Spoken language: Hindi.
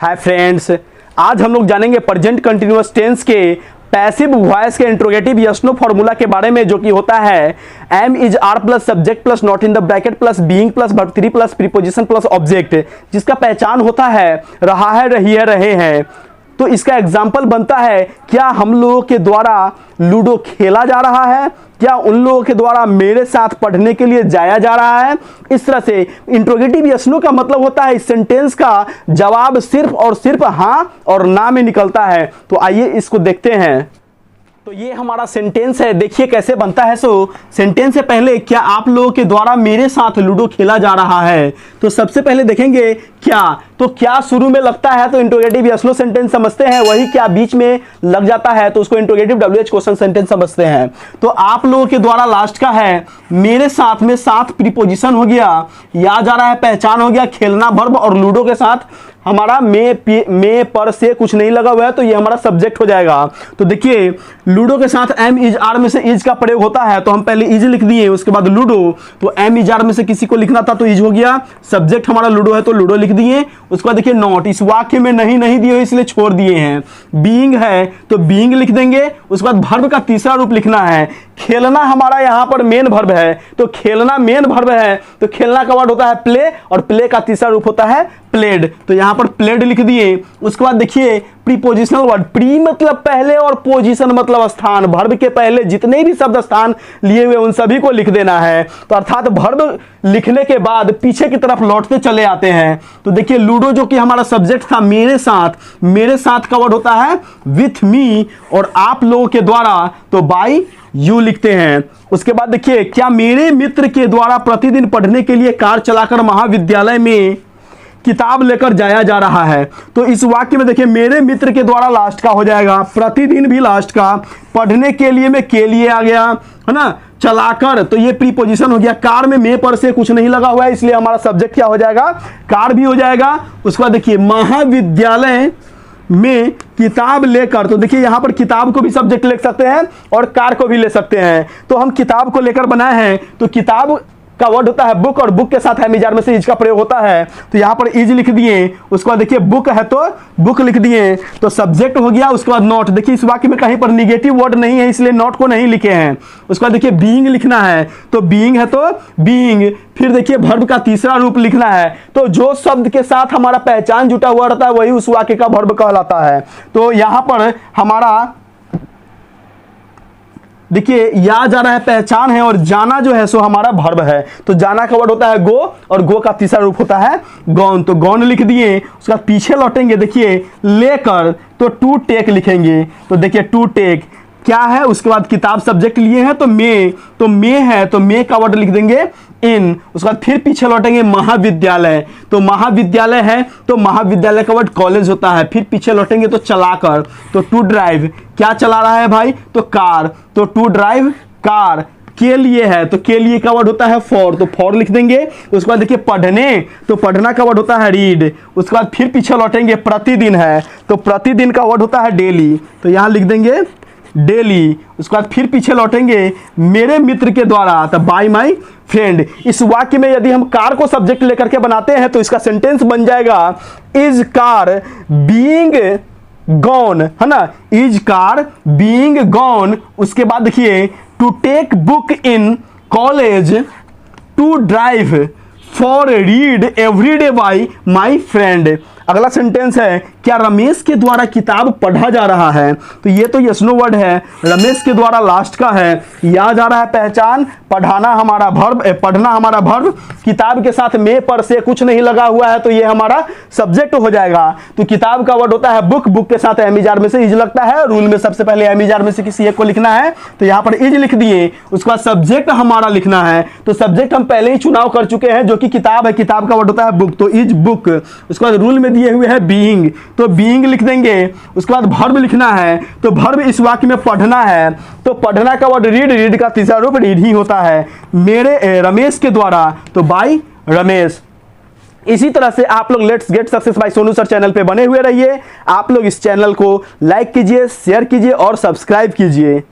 हाय फ्रेंड्स, आज हम लोग जानेंगे प्रेजेंट कंटिन्यूअस टेंस के पैसिव वॉइस के इंट्रोगेटिव यस नो फॉर्मूला के बारे में, जो कि होता है am is are plus subject plus not in the bracket plus being plus verb 3 plus preposition plus object, जिसका पहचान होता है रहा है, रही है, रहे हैं। तो इसका एग्जाम्पल बनता है, क्या हम लोगों के द्वारा लूडो खेला जा रहा है, क्या उन लोगों के द्वारा मेरे साथ पढ़ने के लिए जाया जा रहा है। इस तरह से इंट्रोगेटिव यस नो का मतलब होता है इस सेंटेंस का जवाब सिर्फ और सिर्फ हाँ और ना में निकलता है। तो आइए इसको देखते हैं। तो ये हमारा सेंटेंस है, देखिए कैसे बनता है। सेंटेंस से पहले, क्या आप लोगों के द्वारा मेरे साथ लूडो खेला जा रहा है। तो सबसे पहले देखेंगे क्या, तो क्या शुरू में लगता है तो इंट्रोगेटिव यस नो सेंटेंस समझते हैं, वही क्या बीच में लग जाता है तो उसको इंट्रोगेटिव WH क्वेश्चन सेंटेंस समझते हैं। तो आप लोगों के द्वारा लास्ट का है, मेरे साथ में साथ प्रीपोजिशन हो गया, या जा रहा है पहचान हो गया, खेलना वर्ब, और लूडो के साथ हमारा में पर से कुछ नहीं लगा हुआ है तो ये हमारा सब्जेक्ट हो जाएगा। तो देखिए लूडो के साथ एम इज आर में से इज का प्रयोग होता है, तो हम पहले इज लिख दिए, उसके बाद लूडो, तो एम इज आर में से किसी को लिखना था तो इज हो गया, सब्जेक्ट हमारा लूडो है तो लूडो लिख दिए। उसके बाद देखिए नॉट, इस वाक्य में नहीं दिए हुए इसलिए छोड़ दिए हैं। बीइंग है तो बीइंग लिख देंगे। उसके बाद वर्ब का तीसरा रूप लिखना है, खेलना हमारा यहाँ पर मेन वर्ब है, तो खेलना मेन वर्ब है तो खेलना का वर्ड होता है प्ले, और प्ले का तीसरा रूप होता है प्लेड, तो यहाँ पर प्लेड लिख दिए। उसके बाद देखिए प्रीपोजिशनल वर्ड, प्री मतलब पहले और पोजीशन मतलब स्थान, वर्ब के पहले जितने भी शब्द स्थान लिए हुए उन सभी को लिख देना है। तो अर्थात वर्ब लिखने के बाद पीछे की तरफ लौटते चले आते हैं। तो देखिए लूडो जो कि हमारा सब्जेक्ट था मेरे साथ का वर्ड होता है विथ मी, और आप लोगों के द्वारा तो बाय यू लिखते हैं। उसके बाद देखिए, क्या मेरे मित्र के द्वारा प्रतिदिन पढ़ने के लिए कार चलाकर महाविद्यालय में किताब लेकर जाया जा रहा है। तो इस वाक्य में देखिए मेरे मित्र के द्वारा लास्ट का हो जाएगा, प्रतिदिन भी लास्ट का, पढ़ने के लिए में के लिए आ गया है ना, चलाकर तो ये प्रीपोजिशन हो गया, कार में पर से कुछ नहीं लगा हुआ है इसलिए हमारा सब्जेक्ट क्या हो जाएगा, कार भी हो जाएगा। उसके बाद देखिए महाविद्यालय में किताब लेकर, तो देखिए यहां पर किताब को भी सब्जेक्ट लिख सकते हैं और कार को भी ले सकते हैं। तो हम किताब को लेकर बनाए हैं, तो किताब का वर्ड होता है बुक, और बुक के साथ है इजार में से इज का प्रयोग होता है, तो यहां पर इज लिख दिए। उसके बाद देखिए बुक है तो बुक लिख दिए, तो सब्जेक्ट हो गया। उसके बाद नॉट, देखिए इस वाक्य में कहीं पर निगेटिव वर्ड नहीं है इसलिए नॉट को नहीं लिखे हैं। उसके बाद देखिए बीइंग लिखना है, तो बीइंग है तो बीइंग, फिर देखिए वर्ब का तीसरा रूप लिखना है, तो जो शब्द के साथ हमारा पहचान जुटा हुआ रहता है वही उस वाक्य का वर्ब कहलाता है। तो यहां पर हमारा देखिए या जा रहा है पहचान है, और जाना जो है सो हमारा वर्ब है, तो जाना का वर्ड होता है गो, और गो का तीसरा रूप होता है गॉन, तो गॉन लिख दिए। उसके बाद पीछे लौटेंगे, देखिए लेकर तो टू टेक लिखेंगे, तो देखिए टू टेक क्या है। उसके बाद किताब सब्जेक्ट लिए हैं तो मे है तो मे का वर्ड लिख देंगे इन। उसके बाद फिर पीछे लौटेंगे महाविद्यालय, तो महाविद्यालय है तो महाविद्यालय का वर्ड कॉलेज होता है। फिर पीछे लौटेंगे तो चलाकर, तो टू ड्राइव, क्या चला रहा है भाई, तो कार, तो टू ड्राइव कार। के लिए है तो के लिए का वर्ड होता है फॉर, तो फॉर लिख देंगे। उसके बाद देखिए पढ़ने, तो पढ़ना का वर्ड होता है रीड। उसके बाद फिर पीछे लौटेंगे, प्रतिदिन है तो प्रतिदिन का वर्ड होता है डेली, तो यहां लिख देंगे डेली। उसके बाद फिर पीछे लौटेंगे, मेरे मित्र के द्वारा, तो बाय माय फ्रेंड। इस वाक्य में यदि हम कार को सब्जेक्ट लेकर के बनाते हैं तो इसका सेंटेंस बन जाएगा इज कार बीइंग गॉन, है ना, इज कार बीइंग गॉन। उसके बाद देखिए to take book in college, to drive, for read everyday by my friend. अगला सेंटेंस है, क्या रमेश के द्वारा किताब पढ़ा जा रहा है, तो ये तो यस नो वर्ड है, रमेश के द्वारा लास्ट का है, या जा रहा है पहचान, पढ़ाना हमारा वर्ब, पढ़ना हमारा वर्ब, किताब के साथ में पर से कुछ नहीं लगा हुआ है तो ये हमारा सब्जेक्ट हो जाएगा। तो किताब का वर्ड होता है बुक, बुक के साथ एम इजार में से इज लगता है, रूल में सबसे पहले एम इजार में से किसी एक को लिखना है, तो यहाँ पर इज लिख दिए। उसके बाद सब्जेक्ट हमारा लिखना है, तो सब्जेक्ट हम पहले ही चुनाव कर चुके हैं जो कि किताब है, किताब का वर्ड होता है बुक, तो इज बुक। उसके बाद रूल में दिए हुए है बीइंग, तो बीइंग लिख देंगे। उसके बाद वर्ब लिखना है, तो वर्ब इस वाक्य में पढ़ना है, तो पढ़ना का वर्ड रीड, रीड का तीसरा रूप रीड ही होता है। मेरे रमेश के द्वारा, तो बाय रमेश। इसी तरह से आप लोग let's get success by Sonu sir channel पे बने हुए रहिए। आप लोग इस चैनल को लाइक कीजिए, शेयर कीजिए और सब्सक्राइब कीजिए।